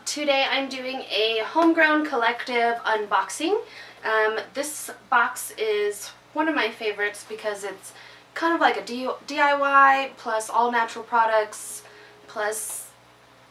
Today I'm doing a Homegrown collective unboxing. This box is one of my favorites because it's kind of like a DIY plus all natural products, plus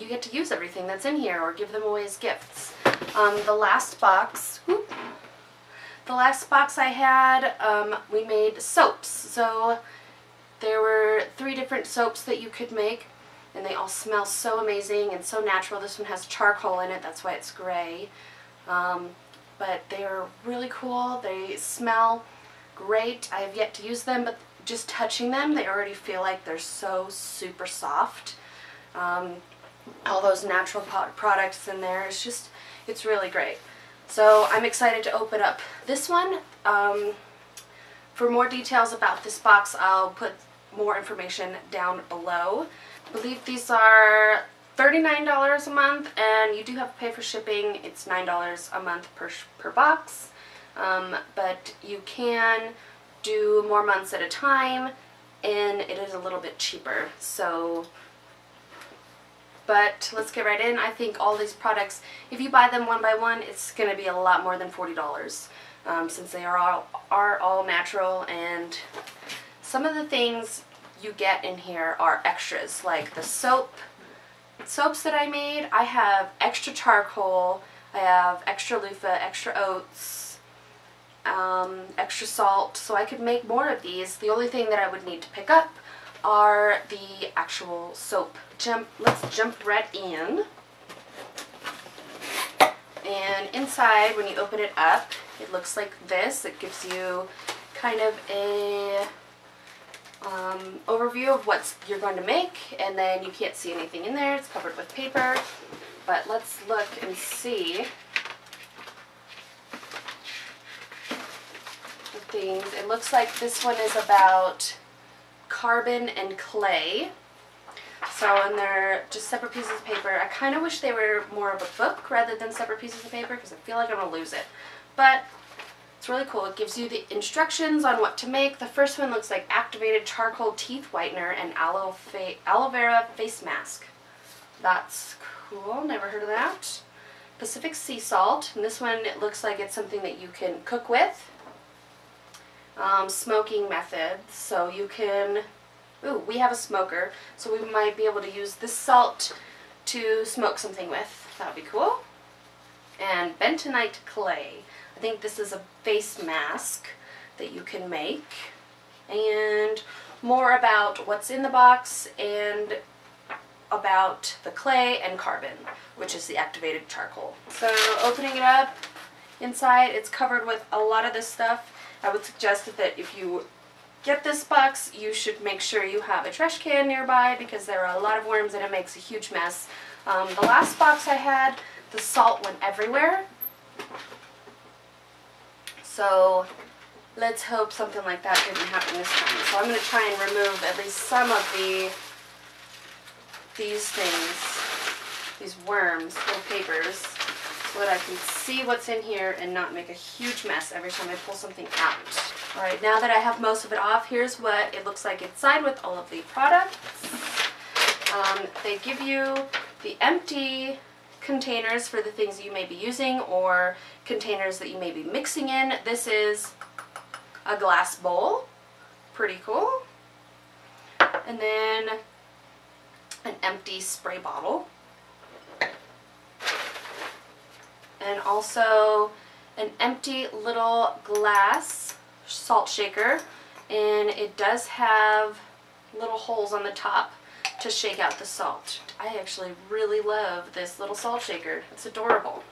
you get to use everything that's in here or give them away as gifts. The last box I had, we made soaps. So there were 3 different soaps that you could make, and they all smell so amazing and so natural. This one has charcoal in it, that's why it's gray. But they are really cool. They smell great. I have yet to use them, but just touching them, they already feel like they're so super soft. All those natural products in there, it's really great. So I'm excited to open up this one. For more details about this box, I'll put more information down below. I believe these are $39 a month, and you do have to pay for shipping. It's $9 a month per box, but you can do more months at a time, and it is a little bit cheaper. But let's get right in. I think all these products, if you buy them one by one, it's going to be a lot more than $40, since they are all natural, and some of the things you get in here are extras, like the soaps that I made. I have extra charcoal, I have extra loofah, extra oats, extra salt, so I could make more of these. The only thing that I would need to pick up are the actual soap. Let's jump right in. And inside, when you open it up, it looks like this. It gives you kind of a overview of what you're going to make, and then you can't see anything in there. It's covered with paper. But let's look and see the things. It looks like this one is about carbon and clay. So, and they're just separate pieces of paper. I kind of wish they were more of a book rather than separate pieces of paper, because I feel like I'm going to lose it. But it's really cool. It gives you the instructions on what to make. The first one looks like activated charcoal teeth whitener and aloe vera face mask. That's cool. Never heard of that. Pacific sea salt. And this one, it looks like it's something that you can cook with. Smoking methods. So you can... Ooh, we have a smoker, so we might be able to use this salt to smoke something with. That would be cool. And bentonite clay. I think this is a face mask that you can make. And more about what's in the box and about the clay and carbon, which is the activated charcoal. So opening it up, inside it's covered with a lot of this stuff. I would suggest that if you get this box, you should make sure you have a trash can nearby, because there are a lot of worms and it makes a huge mess. The last box I had, the salt went everywhere. So let's hope something like that didn't happen this time. So I'm going to try and remove at least some of these things, these worms, little papers, so that I can see what's in here and not make a huge mess every time I pull something out. Alright, now that I have most of it off, here's what it looks like inside with all of the products. They give you the empty containers for the things you may be using, or containers that you may be mixing in. This is a glass bowl. Pretty cool. And then an empty spray bottle. And also an empty little glass salt shaker, and it does have little holes on the top to shake out the salt. I actually really love this little salt shaker. It's adorable.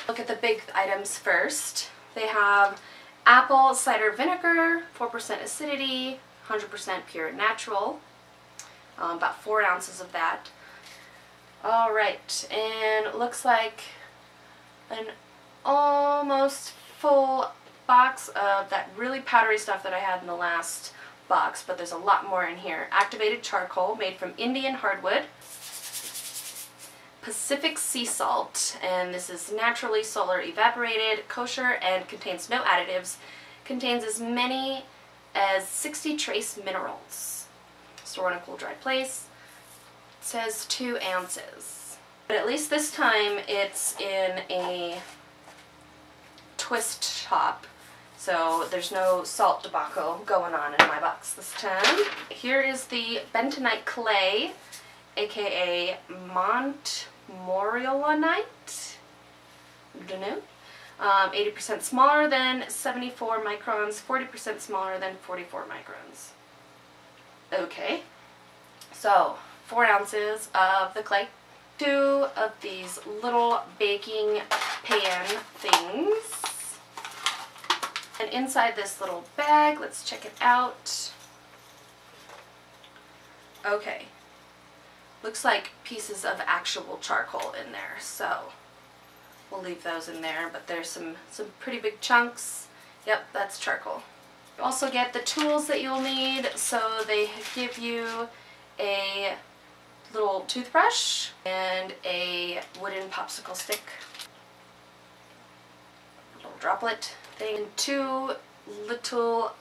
Look at the big items first. They have apple cider vinegar, 4% acidity, 100% pure and natural, about 4 ounces of that. Alright, and it looks like an almost full box of that really powdery stuff that I had in the last box, but there's a lot more in here. Activated charcoal made from Indian hardwood. Pacific sea salt, and this is naturally solar evaporated, kosher, and contains no additives. Contains as many as 60 trace minerals. Store in a cool, dry place. It says 2 ounces. But at least this time it's in a twist top, so there's no salt debacle going on in my box this time. Here is the bentonite clay, aka Montmorillonite. Don't know. 80% smaller than 74 microns, 40% smaller than 44 microns. Okay, so 4 ounces of the clay, 2 of these little baking pan things, and inside this little bag, let's check it out. Okay, looks like pieces of actual charcoal in there, so we'll leave those in there, but there's some pretty big chunks. Yep, that's charcoal. You also get the tools that you'll need, so they give you a little toothbrush and a wooden popsicle stick, a little droplet thing, and 2 little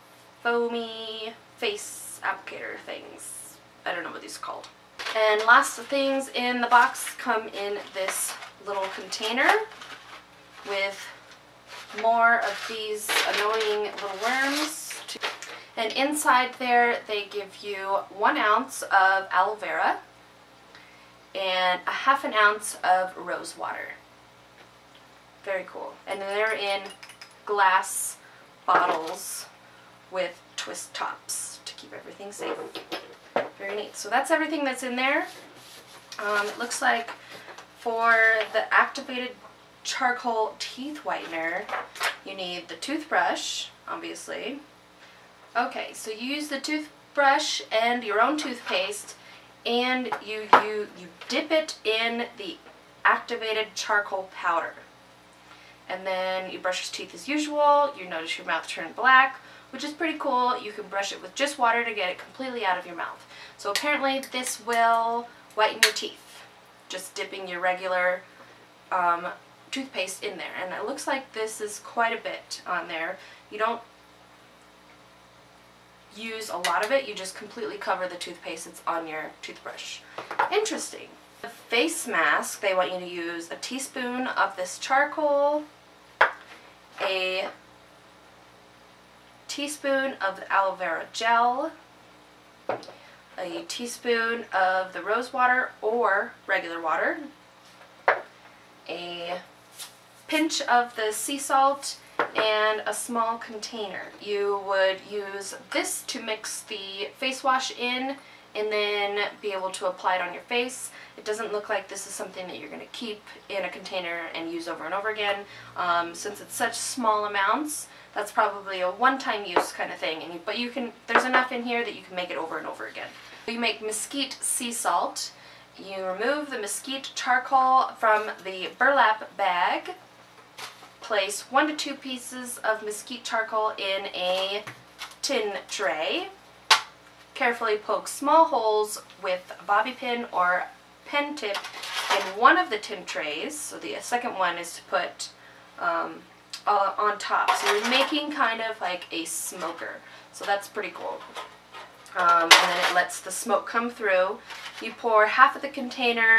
foamy face applicator things. I don't know what these are called. And last things in the box come in this little container with more of these annoying little worms. And inside there they give you 1 ounce of aloe vera and a ½ an ounce of rose water. Very cool. And they're in glass bottles with twist tops to keep everything safe. Very neat. So that's everything that's in there. It looks like for the activated charcoal teeth whitener, you need the toothbrush, obviously. Okay, so you use the toothbrush and your own toothpaste, and you dip it in the activated charcoal powder. And then you brush your teeth as usual. You notice your mouth turned black, which is pretty cool. You can brush it with just water to get it completely out of your mouth. So apparently this will whiten your teeth, just dipping your regular toothpaste in there. And it looks like this is quite a bit on there. You don't use a lot of it, you just completely cover the toothpaste that's on your toothbrush. Interesting. The face mask, they want you to use a teaspoon of this charcoal, a teaspoon of the aloe vera gel, a teaspoon of the rose water or regular water, a pinch of the sea salt, and a small container. You would use this to mix the face wash in and then be able to apply it on your face. It doesn't look like this is something that you're going to keep in a container and use over and over again. Since it's such small amounts, that's probably a one-time use kind of thing. But there's enough in here that you can make it over and over again. You make mesquite sea salt. You remove the mesquite charcoal from the burlap bag. Place 1 to 2 pieces of mesquite charcoal in a tin tray. Carefully poke small holes with a bobby pin or pen tip in one of the tin trays. So the second one is to put on top. So you're making kind of like a smoker. So that's pretty cool. And then it lets the smoke come through. You pour half of the container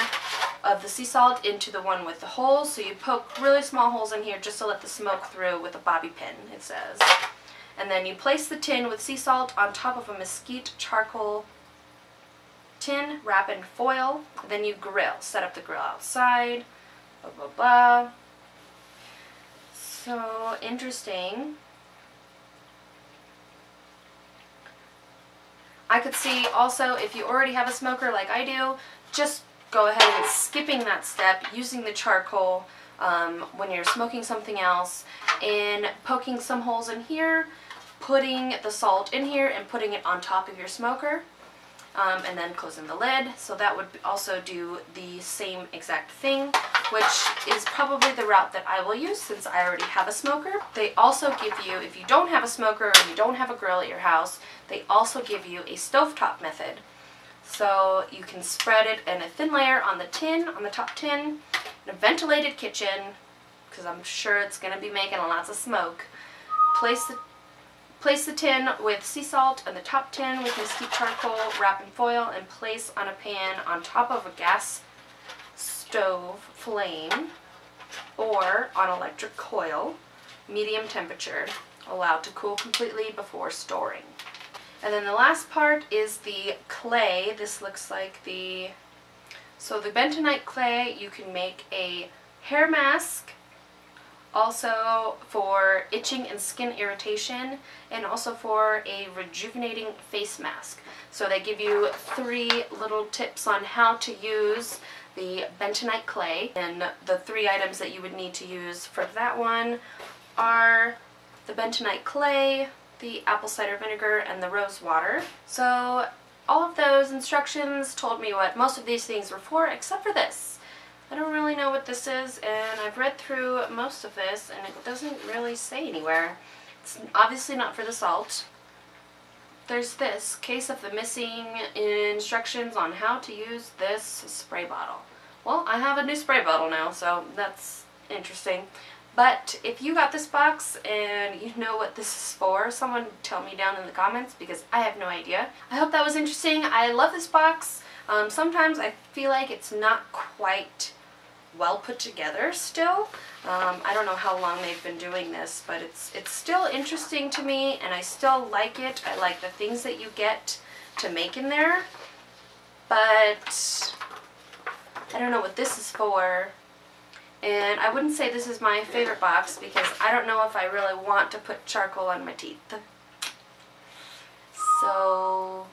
of the sea salt into the one with the holes. So you poke really small holes in here just to let the smoke through with a bobby pin, it says. And then you place the tin with sea salt on top of a mesquite charcoal tin, wrap in foil. Then you grill. Set up the grill outside. Blah, blah, blah. So interesting. I could see also if you already have a smoker like I do, just go ahead and skipping that step, using the charcoal when you're smoking something else, and poking some holes in here, putting the salt in here and putting it on top of your smoker, and then closing the lid. So that would also do the same exact thing, which is probably the route that I will use since I already have a smoker. They also give you, if you don't have a smoker or you don't have a grill at your house, they also give you a stovetop method. So you can spread it in a thin layer on the tin, on the top tin, in a ventilated kitchen, because I'm sure it's going to be making lots of smoke. Place the tin with sea salt and the top tin with mesquite charcoal, wrap in foil, and place on a pan on top of a gas stove flame or on electric coil, medium temperature, allowed to cool completely before storing. And then the last part is the clay. This looks like the bentonite clay. You can make a hair mask, also for itching and skin irritation, and also for a rejuvenating face mask. So they give you 3 little tips on how to use the bentonite clay, and the 3 items that you would need to use for that one are the bentonite clay, the apple cider vinegar, and the rose water. So all of those instructions told me what most of these things were for, except for this. I don't really know what this is, and I've read through most of this and it doesn't really say anywhere. It's obviously not for the salt. There's this case of the missing instructions on how to use this spray bottle. Well, I have a new spray bottle now, so that's interesting. But if you got this box and you know what this is for, someone tell me down in the comments, because I have no idea. I hope that was interesting. I love this box. Sometimes I feel like it's not quite well put together still. I don't know how long they've been doing this, but it's still interesting to me, and I still like it. I like the things that you get to make in there, but I don't know what this is for. And I wouldn't say this is my favorite box because I don't know if I really want to put charcoal on my teeth. So,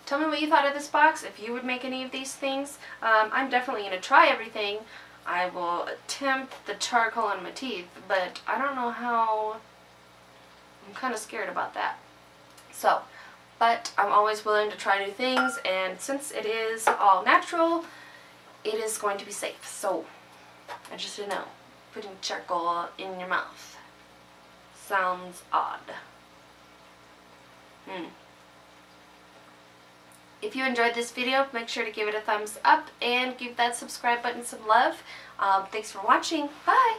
tell me what you thought of this box, if you would make any of these things. I'm definitely going to try everything. I will attempt the charcoal on my teeth, but I don't know how. I'm kind of scared about that. So, but I'm always willing to try new things, and since it is all natural, it is going to be safe. So, I just don't know. Putting charcoal in your mouth sounds odd. If you enjoyed this video, make sure to give it a thumbs up and give that subscribe button some love. Thanks for watching. Bye!